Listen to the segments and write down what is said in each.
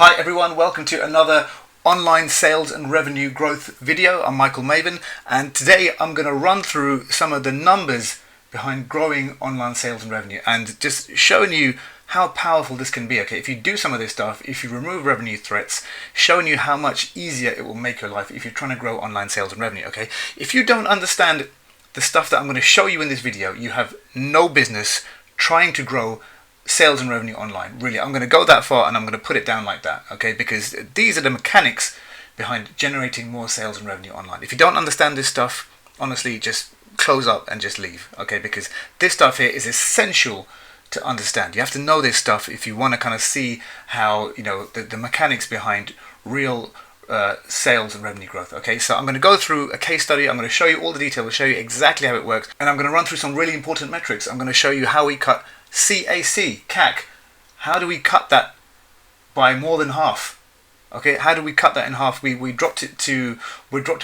Hi everyone, welcome to another online sales and revenue growth video. I'm Michael Maven, and today I'm going to run through some of the numbers behind growing online sales and revenue and just showing you how powerful this can be. Okay, if you do some of this stuff, if you remove revenue threats, showing you how much easier it will make your life if you're trying to grow online sales and revenue. Okay, if you don't understand the stuff that I'm going to show you in this video, you have no business trying to grow sales and revenue online. Really, I'm going to go that far and I'm going to put it down like that, okay? Because these are the mechanics behind generating more sales and revenue online. If you don't understand this stuff, honestly, just close up and just leave, okay? Because this stuff here is essential to understand. You have to know this stuff if you want to kind of see how, you know, the mechanics behind real sales and revenue growth. Okay, so I'm going to go through a case study. I'm going to show you all the details, I'll show you exactly how it works, and I'm going to run through some really important metrics. I'm going to show you how we cut CAC. How do we cut that by more than half? Okay, how do we cut that in half? We dropped it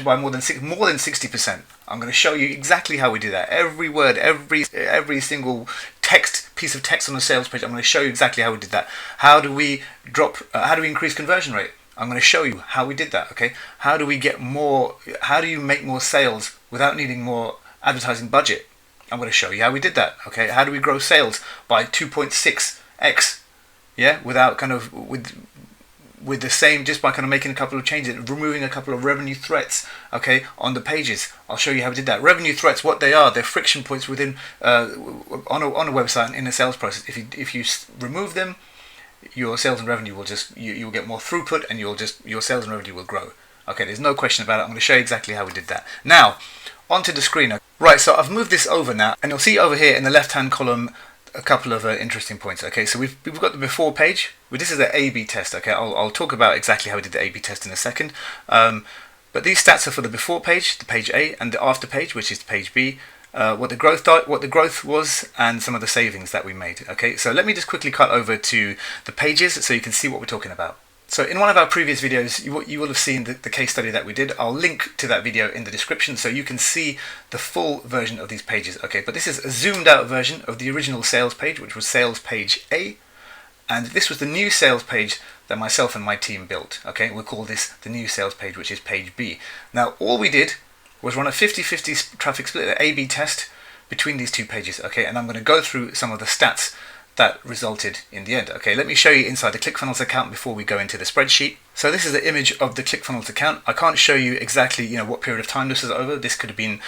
by more than 60%. I'm going to show you exactly how we do that. Every word, every single piece of text on the sales page, I'm going to show you exactly how we did that. How do we increase conversion rate? I'm going to show you how we did that. Okay, how do you make more sales without needing more advertising budget? I'm going to show you how we did that. Okay, how do we grow sales by 2.6x? Yeah, without kind of with the same, just by kind of making a couple of changes, removing a couple of revenue threats. Okay, on the pages, I'll show you how we did that. Revenue threats, what they are, they're friction points within on a website and in a sales process. If you remove them, your sales and revenue will you'll get more throughput, and your sales and revenue will grow. Okay, there's no question about it. I'm going to show you exactly how we did that. Now, onto the screen. Right, so I've moved this over now, and you'll see over here in the left-hand column a couple of interesting points. Okay, so we've got the before page. This is the A/B test. Okay, I'll talk about exactly how we did the A/B test in a second. But these stats are for the before page, the page A, and the after page, which is page B. What the growth was, and some of the savings that we made. Okay, so let me just quickly cut over to the pages so you can see what we're talking about. So in one of our previous videos, you will have seen the case study that we did. I'll link to that video in the description so you can see the full version of these pages. Okay, but this is a zoomed out version of the original sales page, which was sales page A, and this was the new sales page that myself and my team built. Okay, we'll call this the new sales page, which is page B. Now, all we did was run a 50-50 traffic split, an A/B test between these two pages. Okay, and I'm going to go through some of the stats that resulted in the end. Okay, let me show you inside the Clickfunnels account before we go into the spreadsheet. So this is the image of the Clickfunnels account. I can't show you exactly, what period of time this is over. This could have been,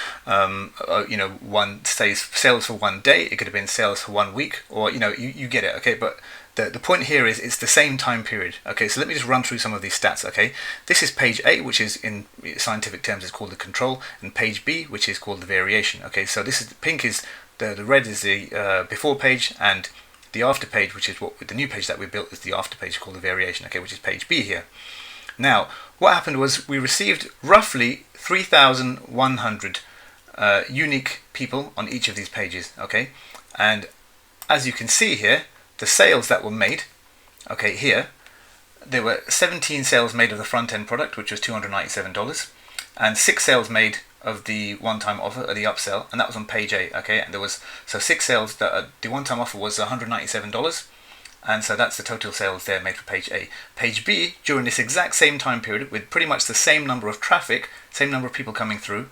sales for 1 day. It could have been sales for 1 week, or you get it. Okay, but the point here is it's the same time period. Okay, so let me just run through some of these stats. Okay, this is page A, which is in scientific terms is called the control, and page B, which is called the variation. Okay, so this is the pink is the red is the before page, and the after page, which is the new page that we built, is the after page called the variation. Okay, which is page B here. Now, what happened was we received roughly 3,100 unique people on each of these pages. Okay, and as you can see here, the sales that were made, okay, here, there were 17 sales made of the front end product, which was $297, and 6 sales made of the one-time offer, or the upsell, and that was on page A. Okay, and there was 6 sales that the one-time offer was $197, and so that's the total sales there made for page A. Page B, during this exact same time period, with pretty much the same number of traffic, same number of people coming through,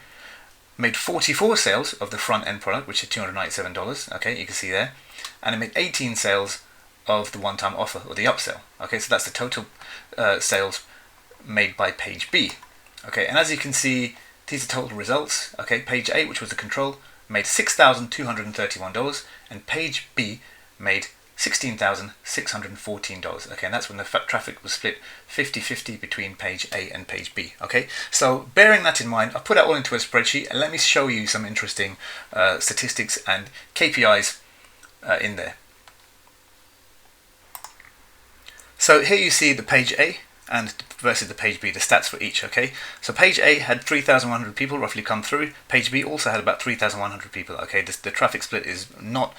made 44 sales of the front end product, which is $297. Okay, you can see there, and it made 18 sales of the one-time offer, or the upsell. Okay, so that's the total sales made by page B. Okay, and as you can see, these are total results. Okay, page A, which was the control, made $6,231, and page B made $16,614. Okay, and that's when the traffic was split 50-50 between page A and page B. Okay, so bearing that in mind, I've put that all into a spreadsheet, and let me show you some interesting statistics and KPIs in there. So here you see the page A and versus the page B, the stats for each. Okay, so page A had 3,100 people roughly come through. Page B also had about 3,100 people. Okay, the traffic split is not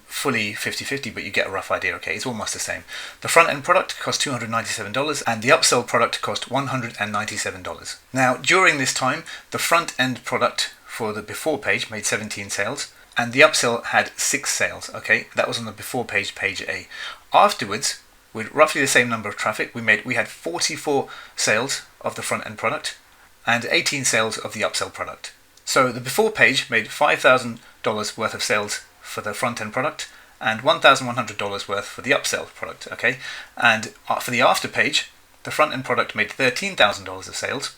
fully 50-50, but you get a rough idea. Okay, it's almost the same. The front end product cost $297, and the upsell product cost $197. Now, during this time, the front end product for the before page made 17 sales, and the upsell had 6 sales. Okay, that was on the before page, page A. Afterwards, with roughly the same number of traffic, we had 44 sales of the front end product and 18 sales of the upsell product. So the before page made $5,000 worth of sales for the front end product and $1,100 worth for the upsell product. Okay, and for the after page, the front end product made $13,000 of sales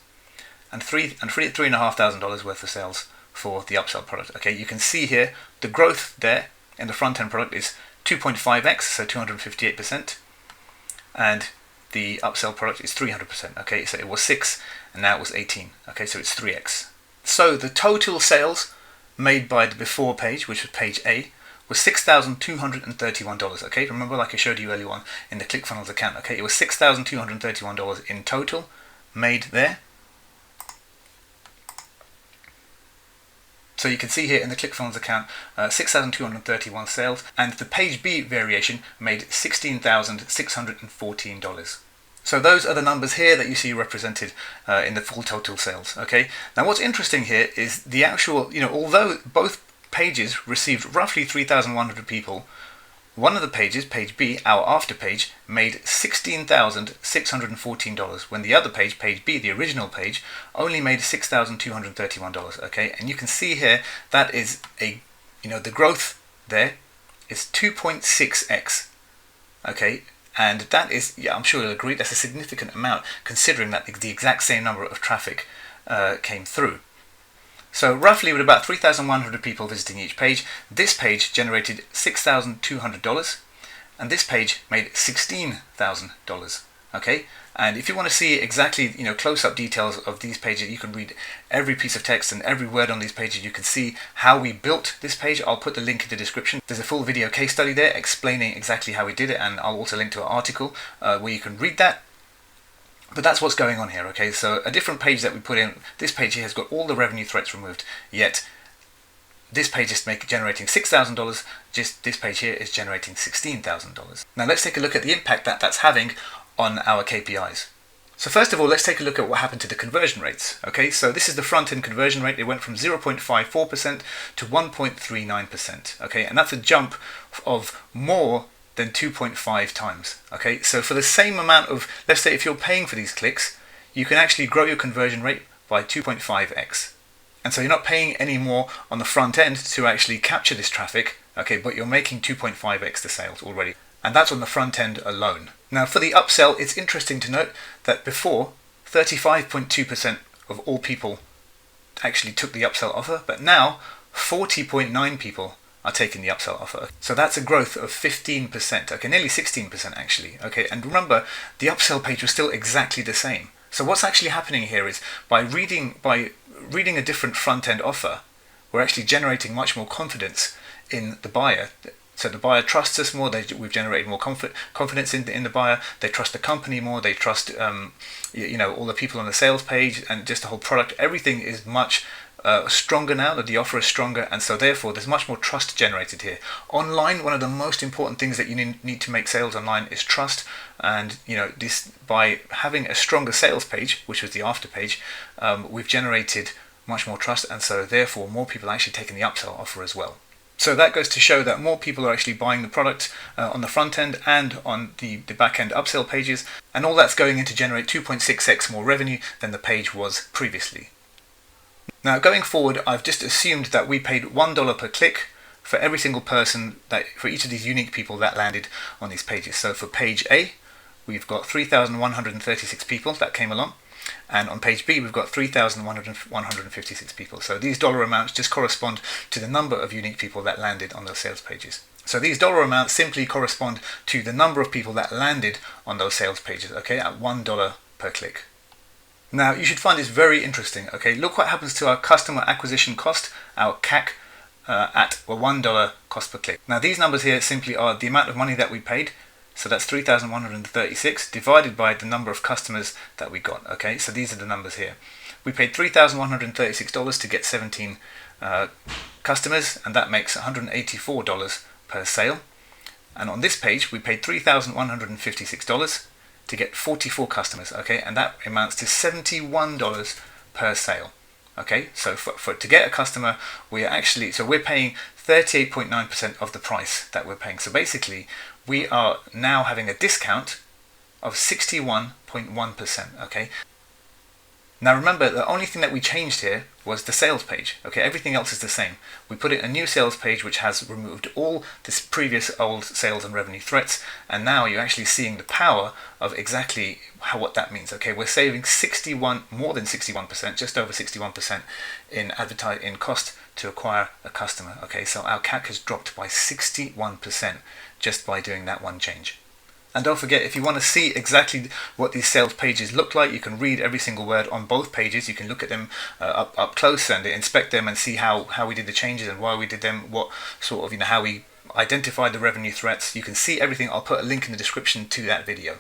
and $3,500 worth of sales for the upsell product. Okay, you can see here the growth there in the front end product is 2.5x, so 258%, and the upsell product is 300%. Okay, so it was 6 and now it was 18. Okay, so it's 3x. So the total sales made by the before page, which was page A, was $6,231. Okay, remember, like I showed you earlier on in the Clickfunnels account. Okay, it was $6,231 in total made there. So you can see here in the Clickfunnels account, 6,231 sales, and the page B variation made $16,614. So those are the numbers here that you see represented in the full total sales. Okay. Now what's interesting here is the actual, although both pages received roughly 3,100 people, one of the pages, page B, our after page, made $16,614, when the other page, page B, the original page, only made $6,231. Okay, and you can see here that is the growth there is 2.6x. Okay, and that is, I'm sure you'll agree, that's a significant amount considering that the exact same number of traffic came through. So roughly with about 3,100 people visiting each page, this page generated $6,200 and this page made $16,000. Okay, and if you want to see exactly close-up details of these pages, you can read every piece of text and every word on these pages. You can see how we built this page. I'll put the link in the description. There's a full video case study there explaining exactly how we did it, and I'll also link to an article where you can read that. But that's what's going on here. Okay, so a different page that we put in, this page here has got all the revenue threats removed, yet this page is generating $6,000, just this page here is generating $16,000. Now let's take a look at the impact that that's having on our KPIs. So first of all, let's take a look at what happened to the conversion rates. Okay, so this is the front end conversion rate. It went from 0.54% to 1.39%. Okay, and that's a jump of more than 2.5 times. Okay, so for the same amount of, let's say if you're paying for these clicks, you can actually grow your conversion rate by 2.5x. And so you're not paying any more on the front end to actually capture this traffic, okay, but you're making 2.5x the sales already. And that's on the front end alone. Now for the upsell, it's interesting to note that before, 35.2% of all people actually took the upsell offer, but now 40.9 people are taking the upsell offer. So that's a growth of 15%, okay, nearly 16% actually, okay, and remember, the upsell page was still exactly the same. So what's actually happening here is by reading a different front-end offer, we're actually generating much more confidence in the buyer. So the buyer trusts us more. We've generated more confidence in the buyer. They trust the company more. They trust all the people on the sales page and just the whole product. Everything is much stronger now, that the offer is stronger, and so therefore there's much more trust generated here. Online, one of the most important things that you need to make sales online is trust, and this, by having a stronger sales page, which was the after page, we've generated much more trust, and so therefore more people are actually taking the upsell offer as well. So that goes to show that more people are actually buying the product on the front end and on the back end upsell pages, and all that's going in to generate 2.6x more revenue than the page was previously. Now going forward, I've just assumed that we paid $1 per click for every single person, for each of these unique people that landed on these pages. So for page A, we've got 3,136 people that came along, and on page B we've got 3,156 people. So these dollar amounts just correspond to the number of unique people that landed on those sales pages. So these dollar amounts simply correspond to the number of people that landed on those sales pages, okay, at $1 per click. Now you should find this very interesting. Okay, look what happens to our customer acquisition cost, our CAC, at a $1 cost per click. Now these numbers here simply are the amount of money that we paid. So that's 3,136 divided by the number of customers that we got. Okay, so these are the numbers here. We paid $3,136 to get 17 customers, and that makes $184 per sale. And on this page, we paid $3,156 to get 44 customers. Okay, and that amounts to $71 per sale. Okay, so to get a customer, we're paying 38.9% of the price that we're paying. So basically, we are now having a discount of 61.1%, okay? Now remember, the only thing that we changed here was the sales page, okay? Everything else is the same. We put in a new sales page which has removed all this previous old sales and revenue threats, and now you're actually seeing the power of exactly what that means, okay? We're saving more than 61%, just over 61% in cost to acquire a customer, okay? So our CAC has dropped by 61% just by doing that one change. And don't forget, if you want to see exactly what these sales pages look like, you can read every single word on both pages. You can look at them up close and inspect them and see how we did the changes and why we did them, what sort of, how we identified the revenue threats. You can see everything. I'll put a link in the description to that video.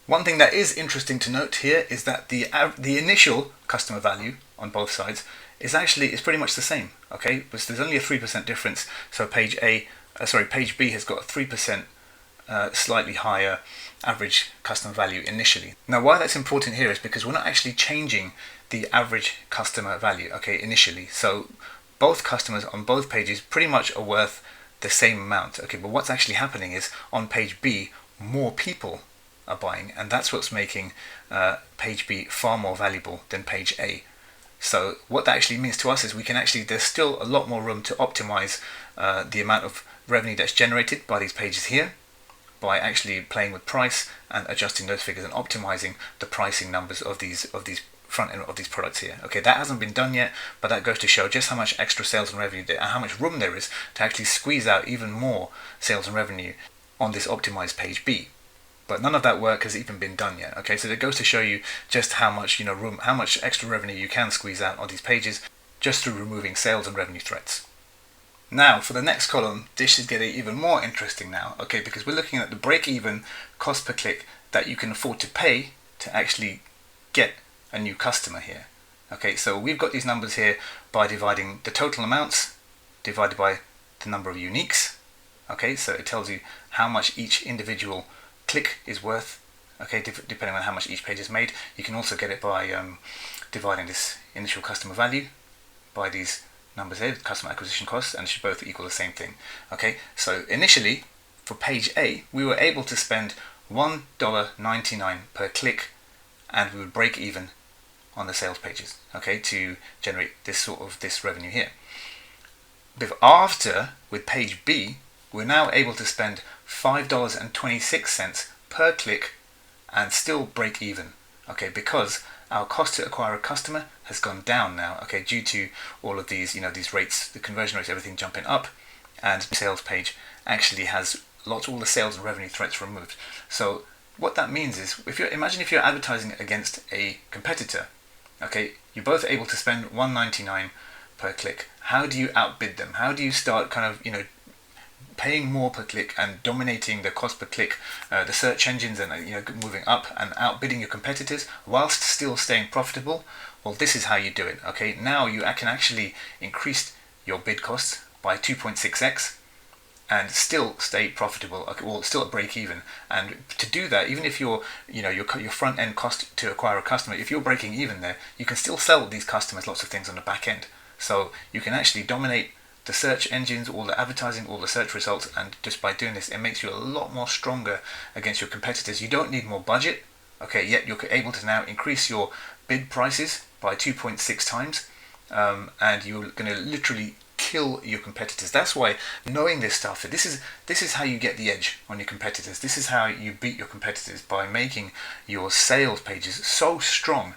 One thing that is interesting to note here is that the initial customer value on both sides is pretty much the same, okay? But there's only a 3% difference. So page B has got a 3% slightly higher average customer value initially. Now why that's important here is because we're not actually changing the average customer value, okay, initially. So both customers on both pages pretty much are worth the same amount, okay, but what's actually happening is on page B more people are buying, and that's what's making page B far more valuable than page A. So what that actually means to us is there's still a lot more room to optimize the amount of revenue that's generated by these pages here, by actually playing with price and adjusting those figures and optimizing the pricing numbers of these front end of these products here. Okay, that hasn't been done yet, but that goes to show just how much extra sales and revenue and how much room there is to actually squeeze out even more sales and revenue on this optimized page B. But none of that work has even been done yet. Okay, so that goes to show you just how much how much extra revenue you can squeeze out on these pages just through removing sales and revenue threats. Now, for the next column, this is getting even more interesting now, okay, because we're looking at the break-even cost per click that you can afford to pay to actually get a new customer here. Okay, so we've got these numbers here by dividing the total amounts divided by the number of uniques. Okay, so it tells you how much each individual click is worth, okay, depending on how much each page is made. You can also get it by dividing this initial customer value by these numbers here, customer acquisition costs, and it should both equal the same thing. Okay, so initially for page A we were able to spend $1.99 per click and we would break even on the sales pages, okay, to generate this revenue here. But after, with page B, we're now able to spend $5.26 per click and still break even, okay, because our cost to acquire a customer has gone down now, okay, due to all of these, these rates, the conversion rates, everything jumping up, and the sales page actually has all the sales and revenue threats removed. So what that means is, imagine if you're advertising against a competitor, okay, you're both able to spend $1.99 per click. How do you outbid them? How do you start kind of, paying more per click and dominating the cost per click, the search engines, and moving up and outbidding your competitors whilst still staying profitable? Well, this is how you do it. Okay, now you can actually increase your bid costs by 2.6x and still stay profitable, or still at break even. And to do that, even if your front end cost to acquire a customer, if you're breaking even there, you can still sell these customers lots of things on the back end. So you can actually dominate the search engines, all the advertising, all the search results, and just by doing this, it makes you a lot more stronger against your competitors. You don't need more budget, okay, yet you're able to now increase your bid prices by 2.6 times, and you're going to literally kill your competitors. That's why knowing this stuff, this is how you get the edge on your competitors. This is how you beat your competitors, by making your sales pages so strong.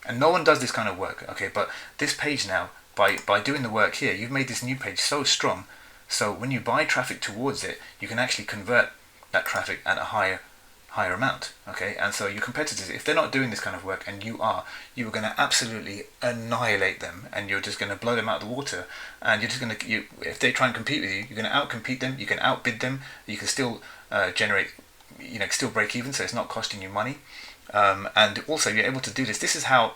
And no one does this kind of work, okay, but this page now, by doing the work here, you've made this new page so strong, so when you buy traffic towards it, you can actually convert that traffic at a higher amount, okay? And so your competitors, if they're not doing this kind of work and you are going to absolutely annihilate them, and you're just going to blow them out of the water, and you're just going to, if they try and compete with you, you're going to outcompete them, you can outbid them, you can still generate, still break even, so it's not costing you money, and also you're able to do this. This is how,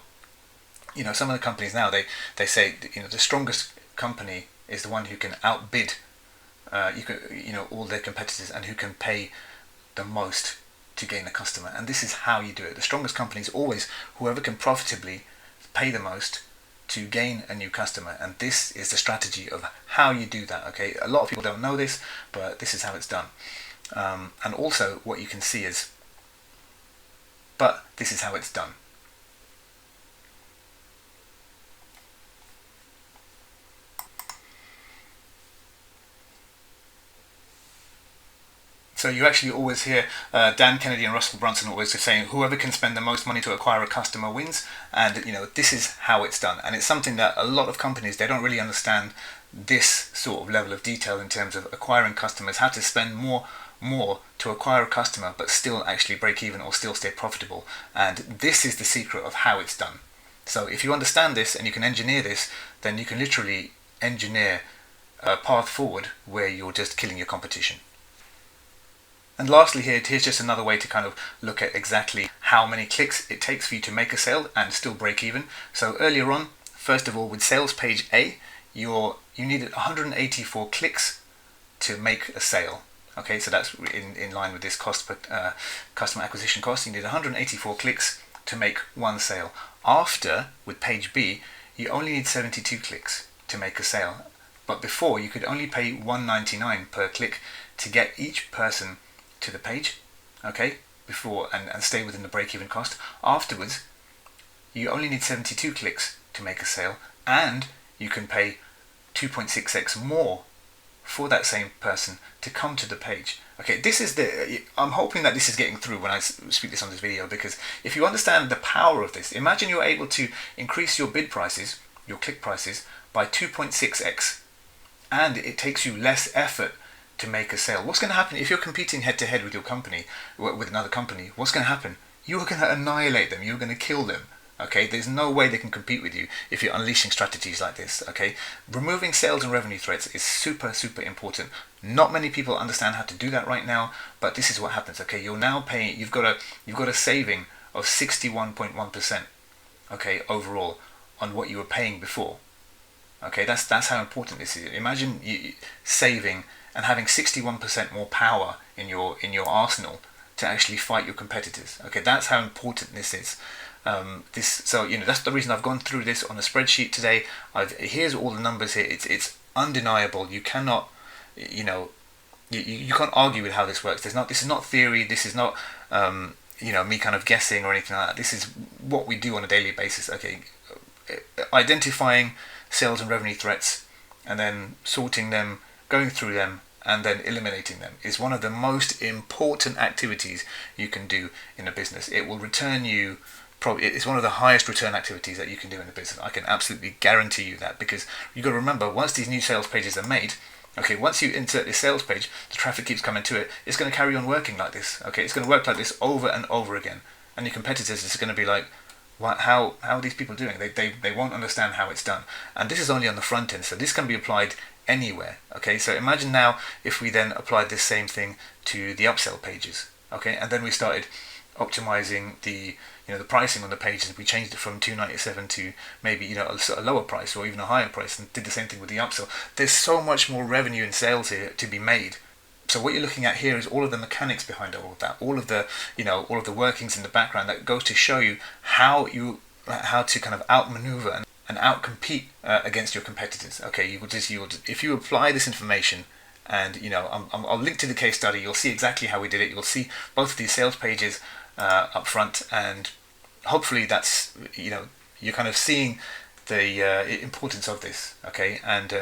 some of the companies now, they say, the strongest company is the one who can outbid all their competitors and who can pay the most to gain a customer. And this is how you do it. The strongest company is always whoever can profitably pay the most to gain a new customer, and this is the strategy of how you do that, okay? A lot of people don't know this, but this is how it's done. And also what you can see is, but this is how it's done. So you actually always hear Dan Kennedy and Russell Brunson always just saying, whoever can spend the most money to acquire a customer wins. And this is how it's done. And it's something that a lot of companies, they don't really understand this sort of level of detail in terms of acquiring customers, how to spend more to acquire a customer but still actually break even or still stay profitable. And this is the secret of how it's done. So if you understand this and you can engineer this, then you can literally engineer a path forward where you're just killing your competition. And lastly here's just another way to kind of look at exactly how many clicks it takes for you to make a sale and still break even. So earlier on, first of all, with sales page A, you needed 184 clicks to make a sale. Okay, so that's in line with this cost per customer acquisition cost. You need 184 clicks to make one sale. After, with page B, you only need 72 clicks to make a sale. But before, you could only pay $1.99 per click to get each person to the page, okay, before and stay within the break-even cost. Afterwards, you only need 72 clicks to make a sale, and you can pay 2.6x more for that same person to come to the page. Okay, I'm hoping that this is getting through when I speak this on this video, because if you understand the power of this, imagine you're able to increase your bid prices, your click prices, by 2.6x, and it takes you less effort to make a sale. What's going to happen if you're competing head to head with your company, with another company? What's going to happen? You're going to annihilate them. You're going to kill them. Okay, there's no way they can compete with you if you're unleashing strategies like this. Okay, removing sales and revenue threats is super important. Not many people understand how to do that right now, but this is what happens. Okay, you're now paying. You've got a saving of 61.1%. Okay, overall on what you were paying before. Okay, that's how important this is. Imagine you saving and having 61% more power in your arsenal to actually fight your competitors. Okay, that's how important this is. That's the reason I've gone through this on a spreadsheet today. Here's all the numbers here. It's undeniable. You cannot, you can't argue with how this works. This is not theory. This is not me kind of guessing or anything like that. This is what we do on a daily basis. Okay, identifying sales and revenue threats and then sorting them, going through them, and then eliminating them is one of the most important activities you can do in a business. It will return you, it's one of the highest return activities that you can do in a business. I can absolutely guarantee you that, because you've got to remember, once these new sales pages are made, okay, once you insert this sales page, the traffic keeps coming to it, it's going to carry on working like this. Okay, it's going to work like this over and over again. And your competitors is going to be like, how are these people doing? They won't understand how it's done. And this is only on the front end, so this can be applied anywhere. Okay, so imagine now if we then applied this same thing to the upsell pages. Okay, and then we started optimizing the pricing on the pages. We changed it from $2.97 to maybe a lower price or even a higher price, and did the same thing with the upsell. There's so much more revenue and sales here to be made. So what you're looking at here is all of the mechanics behind all of that, all of the workings in the background that go to show you how to kind of outmaneuver and outcompete against your competitors. Okay, if you apply this information, and I'll link to the case study. You'll see exactly how we did it. You'll see both of these sales pages up front, and hopefully that's you're kind of seeing the importance of this. Okay, and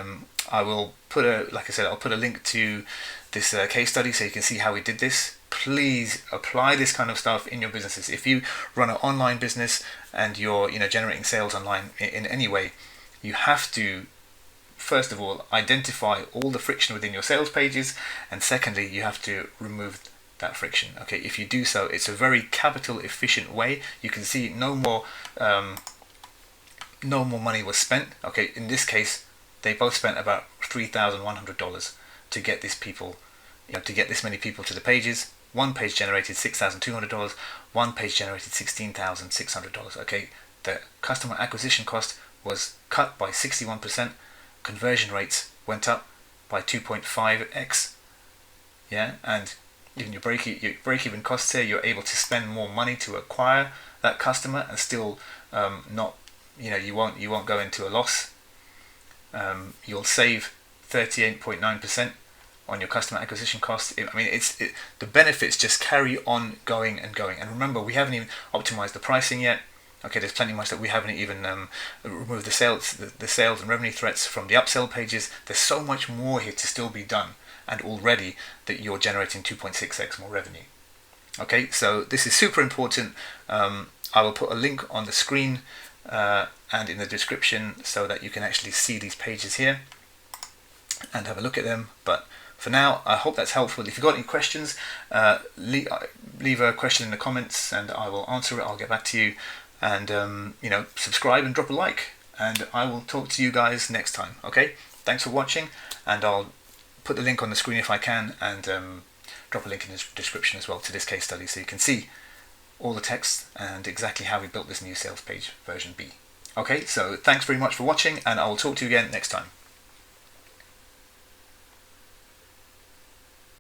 I will I'll put a link to this case study so you can see how we did this. Please apply this kind of stuff in your businesses. If you run an online business and you're generating sales online in any way, you have to first of all identify all the friction within your sales pages, and secondly you have to remove that friction. Okay, if you do so, it's a very capital efficient way. You can see no more money was spent. Okay, in this case they both spent about $3,100 to get this many people to the pages. One page generated $6,200, one page generated $16,600. Okay, the customer acquisition cost was cut by 61%. Conversion rates went up by 2.5x. Yeah, and even your break-even costs here, you're able to spend more money to acquire that customer and still you won't go into a loss. You'll save 38.9% on your customer acquisition costs. The benefits just carry on going and going. And remember, we haven't even optimized the pricing yet. Okay, there's plenty much that we haven't even removed the sales and revenue threats from the upsell pages. There's so much more here to still be done, and already that you're generating 2.6x more revenue. Okay, so this is super important. I will put a link on the screen and in the description so that you can actually see these pages here and have a look at them. But for now, I hope that's helpful. If you've got any questions, leave a question in the comments and I will answer it. I'll get back to you. And subscribe and drop a like, and I will talk to you guys next time. Okay, thanks for watching, and I'll put the link on the screen if I can, and drop a link in the description as well to this case study so you can see all the text and exactly how we built this new sales page version B. Okay, so thanks very much for watching, and I will talk to you again next time.